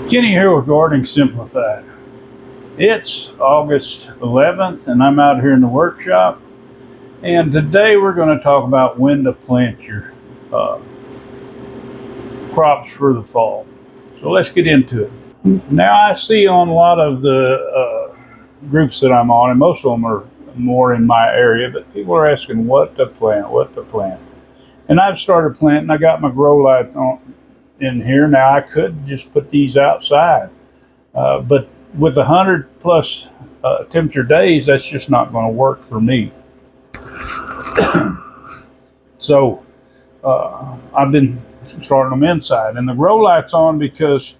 Kenny here with Gardening Simplified. It's August 11th and I'm out here in the workshop, and today we're going to talk about when to plant your uh, crops for the fall. So let's get into it. Now I see on a lot of the groups that I'm on, and most of them are more in my area, but people are asking what to plant. And I've started planting. I got my grow light on in here. Now I could just put these outside. But with 100 plus temperature days, that's just not going to work for me. So I've been starting them inside, and the grow light's on because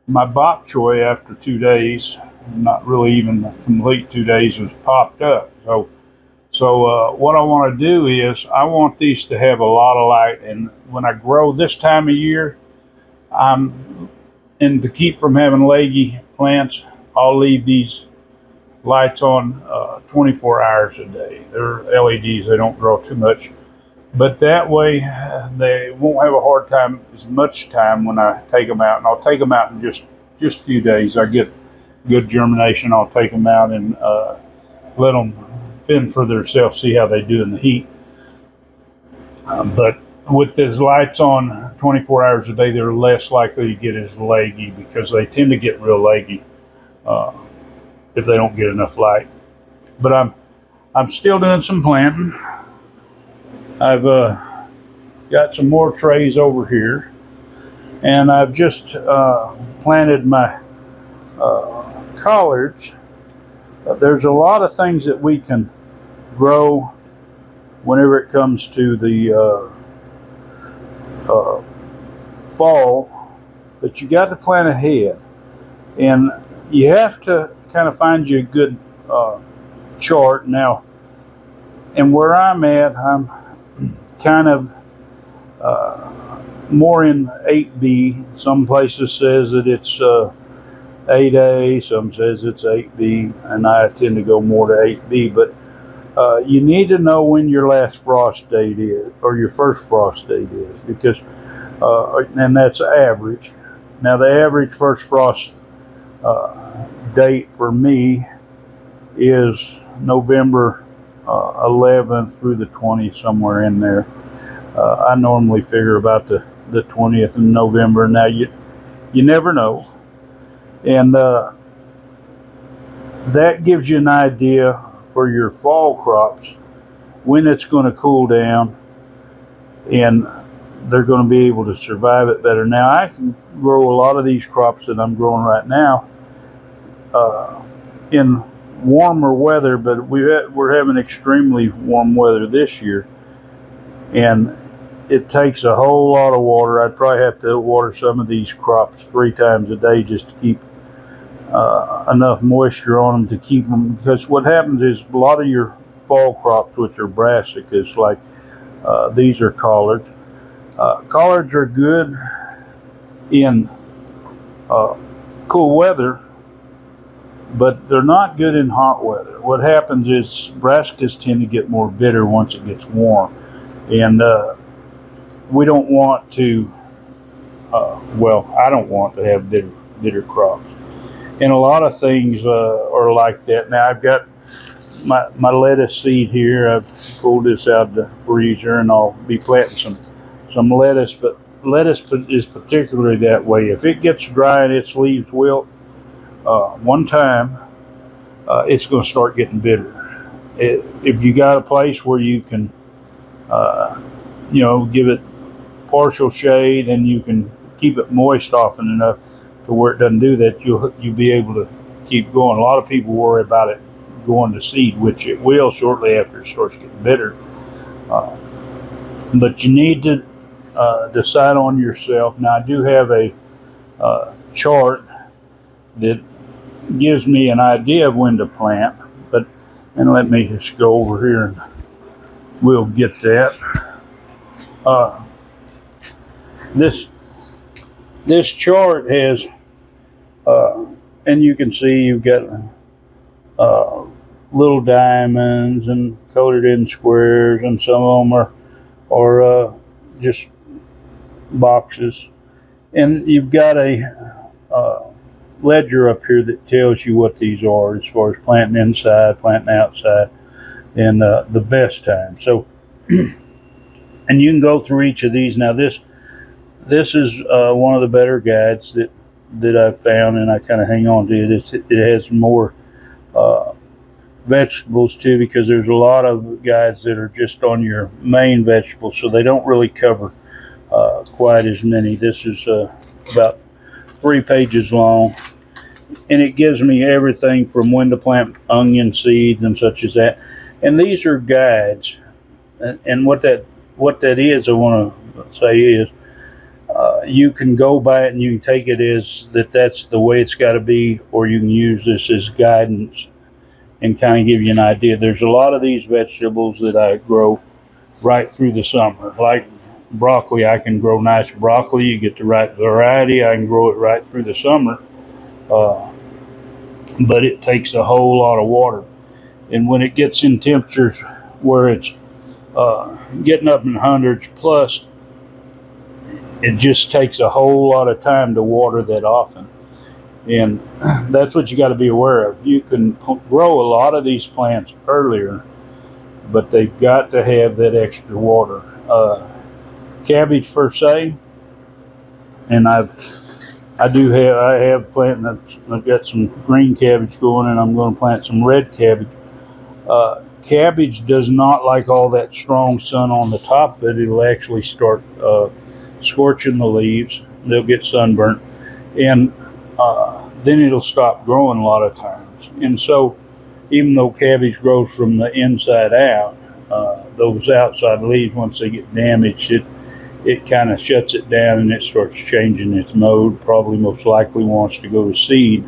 my bok choy after 2 days, not really even the complete 2 days, was popped up. So what I want to do is I want these to have a lot of light, and when I grow this time of year, and to keep from having leggy plants, I'll leave these lights on 24 hours a day. They're LEDs, they don't draw too much. But that way they won't have a hard time, as much time when I take them out. And I'll take them out in just a few days. I get good germination, I'll take them out and let them fend for themselves, see how they do in the heat. But with these lights on 24 hours a day, they're less likely to get as leggy, because they tend to get real leggy if they don't get enough light. But I'm still doing some planting. I've got some more trays over here, and I've just planted my collards. There's a lot of things that we can grow whenever it comes to the fall, but you got to plan ahead, and you have to kind of find you a good chart. Now, and where I'm at, I'm kind of more in 8B. Some places says that it's 8A, some says it's 8B, and I tend to go more to 8B. But you need to know when your last frost date is, or your first frost date is, because and that's average. Now the average first frost date for me is November 11th through the 20th, somewhere in there. I normally figure about the 20th of November. Now you never know, and that gives you an idea for your fall crops when it's going to cool down, and they're going to be able to survive it better. Now I can grow a lot of these crops that I'm growing right now in warmer weather, but we're having extremely warm weather this year, and it takes a whole lot of water. I'd probably have to water some of these crops 3 times a day just to keep enough moisture on them to keep them, because what happens is a lot of your fall crops, which are brassicas, like these are collards. Collards are good in cool weather, but they're not good in hot weather. What happens is brassicas tend to get more bitter once it gets warm, and we don't want to, I don't want to have bitter crops. And a lot of things are like that. Now I've got my lettuce seed here. I've pulled this out of the freezer, and I'll be planting some lettuce. But lettuce is particularly that way. If it gets dry and its leaves wilt one time, it's going to start getting bitter. If you got a place where you can, give it partial shade, and you can keep it moist often enough to where it doesn't do that, you'll be able to keep going. A lot of people worry about it going to seed, which it will shortly after it starts getting bitter. But you need to decide on yourself. Now I do have a chart that gives me an idea of when to plant, and let me just go over here and we'll get that. This chart has, and you can see you've got little diamonds and colored in squares, and some of them are just boxes. And you've got a ledger up here that tells you what these are as far as planting inside, planting outside, and the best time. So, and you can go through each of these. Now, this is one of the better guides that I've found, and I kind of hang on to it. It has more vegetables too, because there's a lot of guides that are just on your main vegetables, so they don't really cover quite as many. This is about 3 pages long, and it gives me everything from when to plant onion seeds and such as that. And these are guides, and what that is, I want to say is, you can go by it and you can take it as that's the way it's got to be, or you can use this as guidance and kind of give you an idea. There's a lot of these vegetables that I grow right through the summer, like broccoli. I can grow nice broccoli. You get the right variety, I can grow it right through the summer, but it takes a whole lot of water. And when it gets in temperatures where it's getting up in hundreds plus, it just takes a whole lot of time to water that often. And that's what you got to be aware of. You can grow a lot of these plants earlier, but they've got to have that extra water. Cabbage per se, and I have planted. I've got some green cabbage going, and I'm going to plant some red cabbage. Cabbage does not like all that strong sun on the top of it. It'll actually start scorching the leaves. They'll get sunburnt, and then it'll stop growing a lot of times. And so, even though cabbage grows from the inside out, those outside leaves, once they get damaged, it kind of shuts it down and it starts changing its mode. Probably most likely wants to go to seed.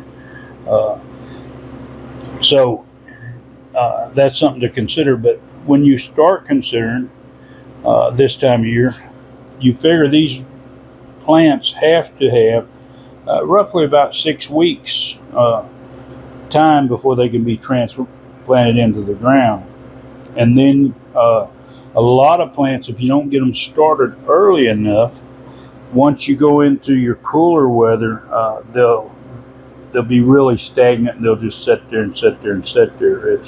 So that's something to consider. But when you start considering this time of year, you figure these plants have to have roughly about 6 weeks time before they can be transplanted into the ground. And then a lot of plants, if you don't get them started early enough, once you go into your cooler weather, they'll be really stagnant, and they'll just sit there and sit there and sit there.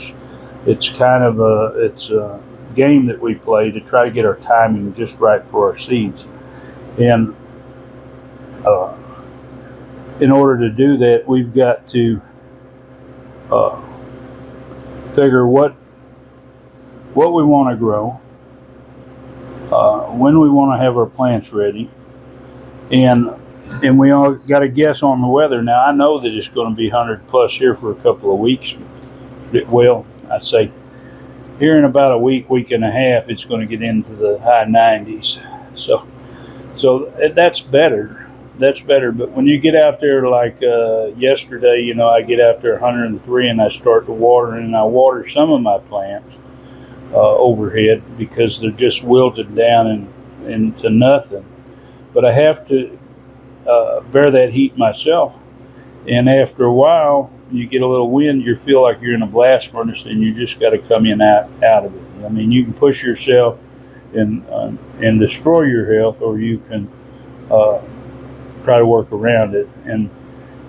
It's kind of a game that we play to try to get our timing just right for our seeds. And in order to do that, we've got to figure what we want to grow, when we want to have our plants ready, and we all got to guess on the weather. Now, I know that it's going to be 100 plus here for a couple of weeks. Well, I say here in about a week and a half, it's going to get into the high 90s. So that's better. That's better. But when you get out there like yesterday, I get out there 103 and I start to water, and I water some of my plants overhead because they're just wilted down into nothing. But I have to bear that heat myself. And after a while, you get a little wind, you feel like you're in a blast furnace, and you just got to come in out of it. I mean, you can push yourself and destroy your health, or you can try to work around it. And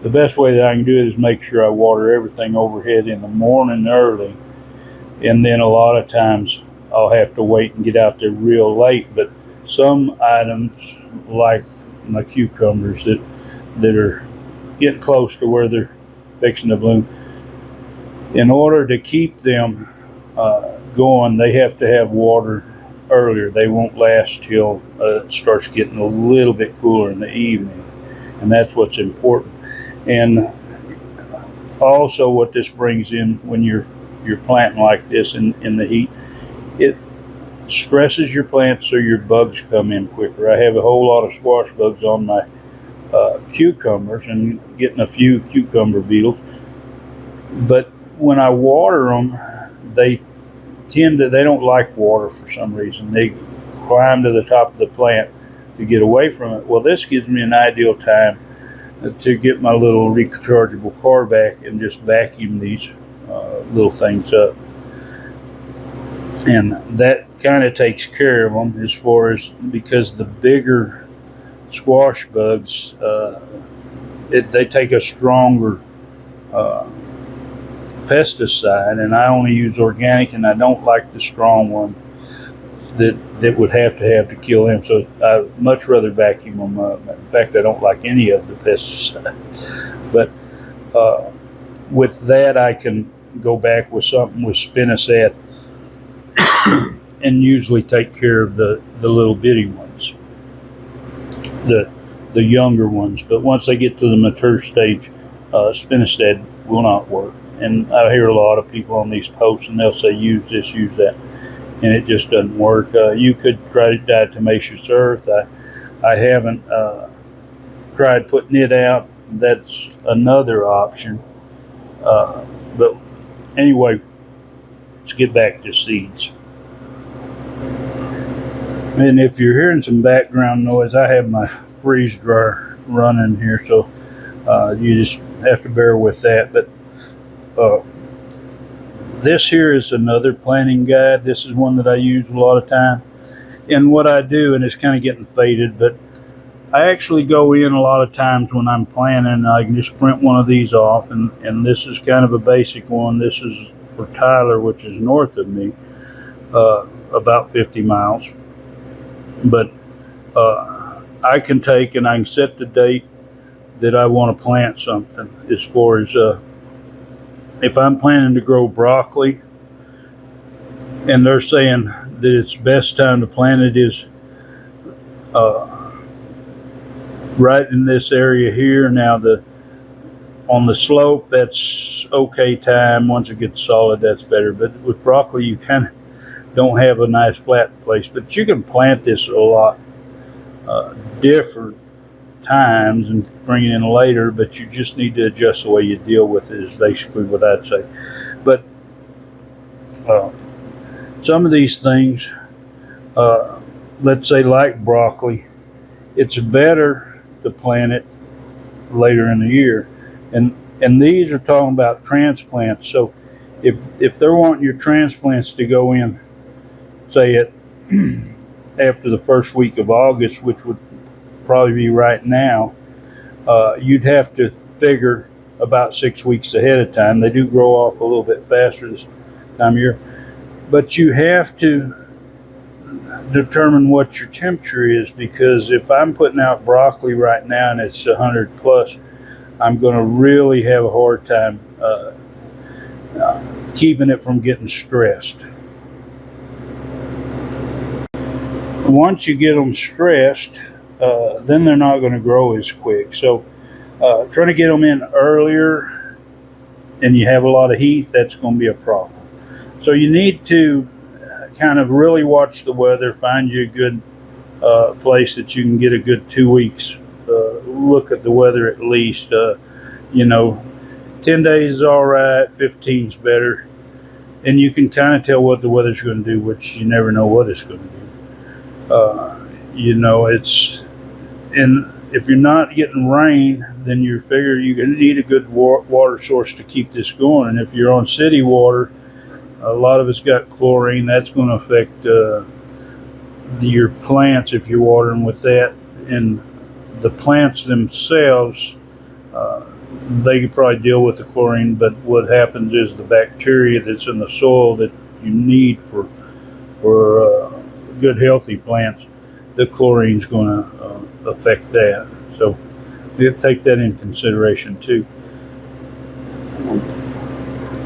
the best way that I can do it is make sure I water everything overhead in the morning early, and then a lot of times I'll have to wait and get out there real late. But some items, like my cucumbers that are getting close to where they're fixing to bloom, in order to keep them going, they have to have water earlier. They won't last till it starts getting a little bit cooler in the evening, and that's what's important. And also, what this brings in when you're planting like this in the heat, it stresses your plants so your bugs come in quicker. I have a whole lot of squash bugs on my cucumbers, and getting a few cucumber beetles. But when I water them, they don't like water for some reason. They climb to the top of the plant to get away from it. Well, this gives me an ideal time to get my little rechargeable car back and just vacuum these little things up. And that kind of takes care of them, as far as, because the bigger squash bugs, they take a stronger pesticide, and I only use organic, and I don't like the strong one that would have to kill them. So I much rather vacuum them up. In fact, I don't like any of the pesticides. But with that, I can go back with something with spinosad and usually take care of the little bitty ones, the younger ones. But once they get to the mature stage, spinosad will not work. And I hear a lot of people on these posts, and they'll say, use this, use that, and it just doesn't work. You could try diatomaceous earth. I haven't tried putting it out. That's another option. But anyway, let's get back to seeds. And if you're hearing some background noise, I have my freeze dryer running here, so you just have to bear with that. But this here is another planting guide. This is one that I use a lot of time. And what I do, and it's kind of getting faded, but I actually go in a lot of times when I'm planting. I can just print one of these off, and this is kind of a basic one. This is for Tyler, which is north of me, about 50 miles. But I can take and I can set the date that I want to plant something. As far as if I'm planning to grow broccoli, and they're saying that it's best time to plant it is right in this area here. Now on the slope, that's okay time. Once it gets solid, that's better. But with broccoli, you kind of don't have a nice flat place. But you can plant this a lot different times and bring it in later, but you just need to adjust the way you deal with it, is basically what I'd say. But some of these things, let's say like broccoli, it's better to plant it later in the year. And these are talking about transplants. So if they're wanting your transplants to go in, say it after the first week of August, which would probably be right now, you'd have to figure about 6 weeks ahead of time. They do grow off a little bit faster this time of year, but you have to determine what your temperature is, because if I'm putting out broccoli right now and it's 100 plus, I'm going to really have a hard time keeping it from getting stressed. Once you get them stressed, then they're not going to grow as quick. So trying to get them in earlier and you have a lot of heat, that's going to be a problem. So you need to kind of really watch the weather, find you a good place that you can get a good 2 weeks look at the weather at least. 10 days is all right, 15's better. And you can kind of tell what the weather's going to do, which you never know what it's going to do. And if you're not getting rain, then you figure you're going to need a good water source to keep this going. And if you're on city water, a lot of it's got chlorine. That's going to affect your plants if you're watering with that. And the plants themselves, they could probably deal with the chlorine, but what happens is the bacteria that's in the soil that you need for good healthy plants, the chlorine's going to affect that. So we have to take that in consideration too.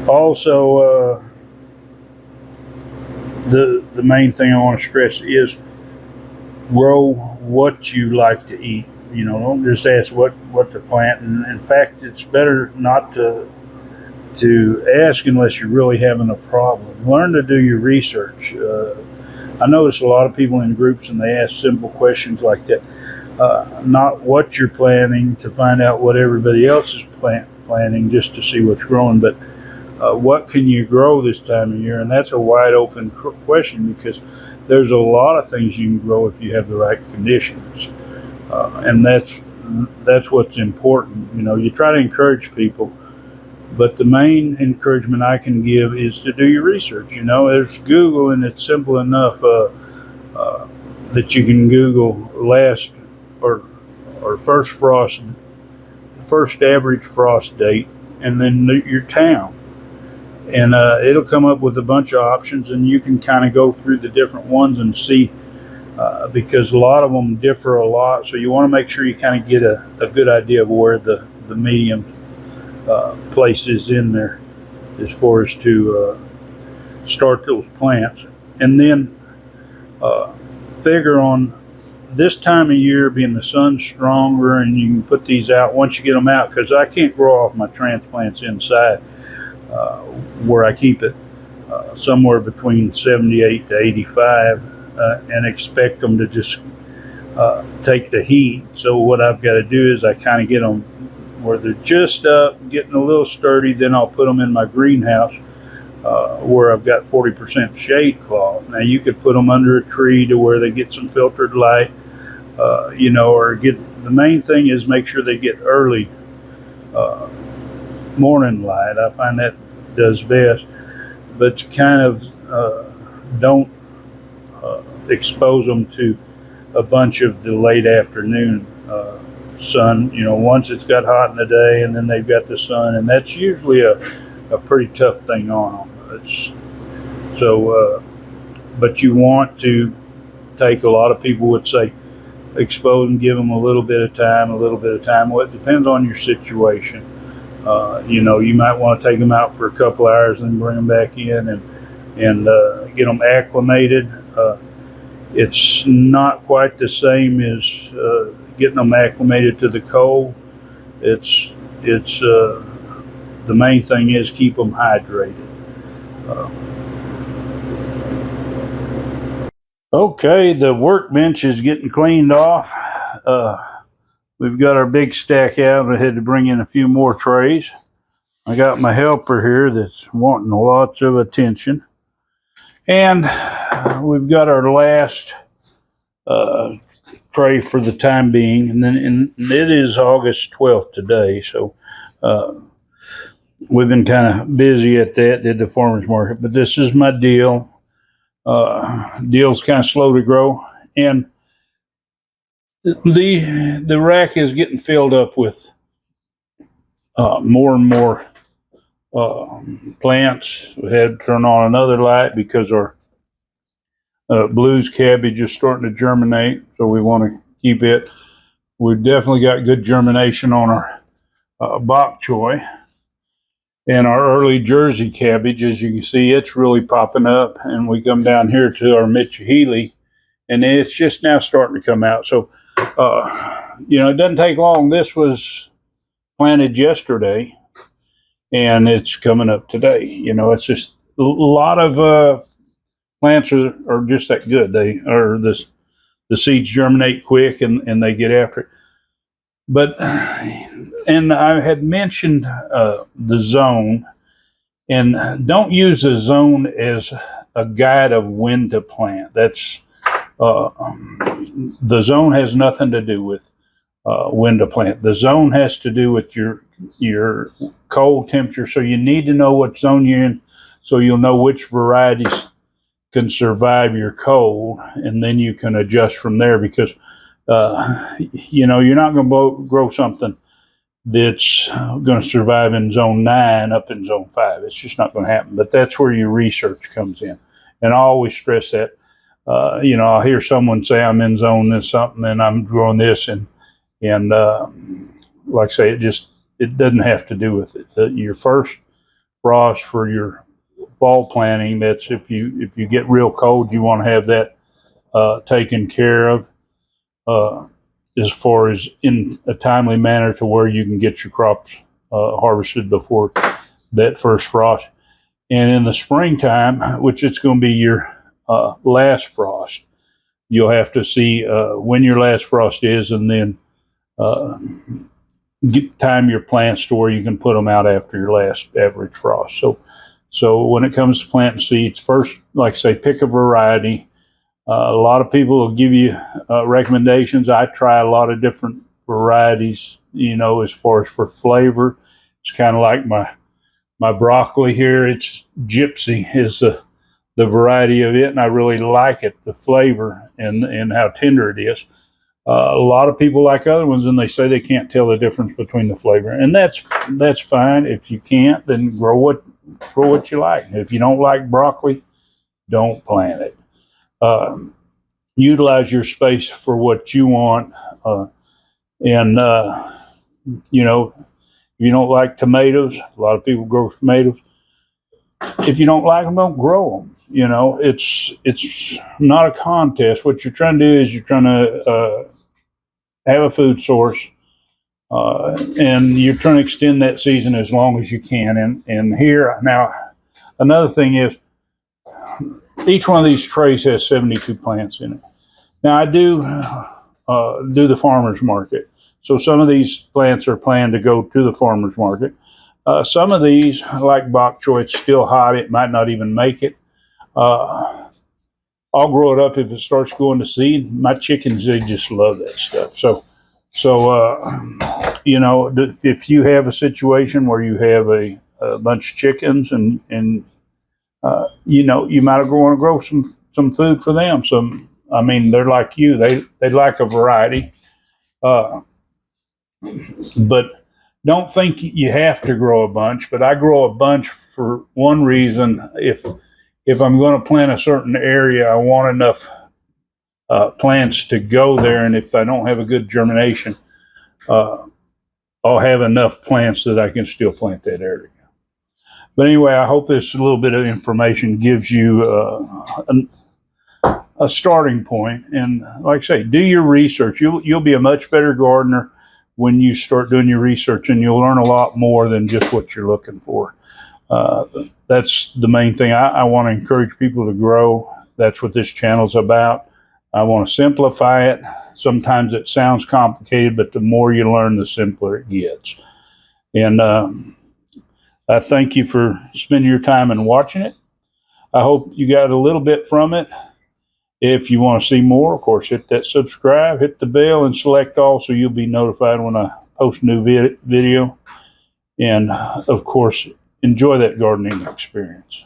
Also, the main thing I want to stress is grow what you like to eat. Don't just ask what to plant. And in fact, it's better not to ask unless you're really having a problem. Learn to do your research. I notice a lot of people in groups, and they ask simple questions like that. Not what you're planting to find out what everybody else is planting just to see what's growing, but what can you grow this time of year? And that's a wide open question, because there's a lot of things you can grow if you have the right conditions. And that's what's important. You try to encourage people, but the main encouragement I can give is to do your research. There's Google, and it's simple enough that you can Google last or first frost first average frost date, and then your town. And it'll come up with a bunch of options, and you can kind of go through the different ones and see, because a lot of them differ a lot. So you want to make sure you kind of get a good idea of where the medium place is in there as far as to start those plants. And then figure on this time of year, being the sun's stronger, and you can put these out once you get them out, because I can't grow off my transplants inside where I keep it somewhere between 78 to 85 and expect them to just take the heat. So what I've got to do is I kind of get them where they're just up, getting a little sturdy. Then I'll put them in my greenhouse where I've got 40% shade cloth. Now you could put them under a tree to where they get some filtered light, or the main thing is make sure they get early morning light. I find that does best, but you kind of don't expose them to a bunch of the late afternoon sun. Once it's got hot in the day, and then they've got the sun, and that's usually a pretty tough thing on them. But you want to take, a lot of people would say, expose and give them a little bit of time. Well, it depends on your situation. You might want to take them out for a couple hours and bring them back in and get them acclimated. It's not quite the same as getting them acclimated to the cold. It's the main thing is keep them hydrated. Okay, the workbench is getting cleaned off. We've got our big stack out. I had to bring in a few more trays. I got my helper here that's wanting lots of attention. And we've got our last tray for the time being. And it is August 12th today. So we've been kind of busy at that, did the farmer's market. But this is my deal. Deal's kind of slow to grow. And the rack is getting filled up with more and more plants. We had to turn on another light because our blues cabbage is starting to germinate, so we want to keep it. We've definitely got good germination on our bok choy. And our early Jersey cabbage, as you can see, it's really popping up. And we come down here to our Mitchell-Healy, and it's just now starting to come out. So, it doesn't take long. This was planted yesterday, and it's coming up today. It's just a lot of plants are just that good. The seeds germinate quick, and they get after it. But, and I had mentioned the zone, and don't use the zone as a guide of when to plant. That's the zone has nothing to do with when to plant. The zone has to do with your cold temperature. So you need to know what zone you're in, so you'll know which varieties can survive your cold, and then you can adjust from there. Because you're not going to grow something that's going to survive in zone 9 up in zone 5. It's just not going to happen. But that's where your research comes in. And I always stress that. I'll hear someone say I'm in zone this something and I'm growing this, and like I say, it doesn't have to do with it. Your first frost for your fall planting, that's if you get real cold, you want to have that taken care of as far as in a timely manner to where you can get your crops harvested before that first frost. And in the springtime, which it's going to be your last frost, you'll have to see when your last frost is, and then time your plants to where you can put them out after your last average frost. So when it comes to planting seeds, first, like I say, pick a variety. A lot of people will give you recommendations. I try a lot of different varieties, as far as for flavor. It's kind of like my broccoli here. It's Gypsy is the variety of it, and I really like it, the flavor and how tender it is. A lot of people like other ones, and they say they can't tell the difference between the flavor, and that's fine. If you can't, then grow what you like. If you don't like broccoli, don't plant it. Utilize your space for what you want, and you know, if you don't like tomatoes, a lot of people grow tomatoes. If you don't like them, don't grow them. It's not a contest. What you're trying to do is you're trying to have a food source, and you're trying to extend that season as long as you can. And here now, another thing is each one of these trays has 72 plants in it. Now I do the farmers market, so some of these plants are planned to go to the farmers market. Some of these, like bok choy, it's still hot. It might not even make it. I'll grow it up if it starts going to seed. My chickens, they just love that stuff. So if you have a situation where you have a bunch of chickens and you might want to grow some food for them. I mean, they're like you. They like a variety, but don't think you have to grow a bunch. But I grow a bunch for one reason. If I'm going to plant a certain area, I want enough plants to go there, and if I don't have a good germination, I'll have enough plants that I can still plant that area. But anyway, I hope this little bit of information gives you a starting point. And like I say, do your research. You'll be a much better gardener when you start doing your research, and you'll learn a lot more than just what you're looking for. That's the main thing. I want to encourage people to grow. That's what this channel's about. I want to simplify it. Sometimes it sounds complicated, but the more you learn, the simpler it gets. And I thank you for spending your time and watching it. I hope you got a little bit from it. If you want to see more, of course, hit that subscribe, hit the bell, and select all so you'll be notified when I post a new video. And, of course, enjoy that gardening experience.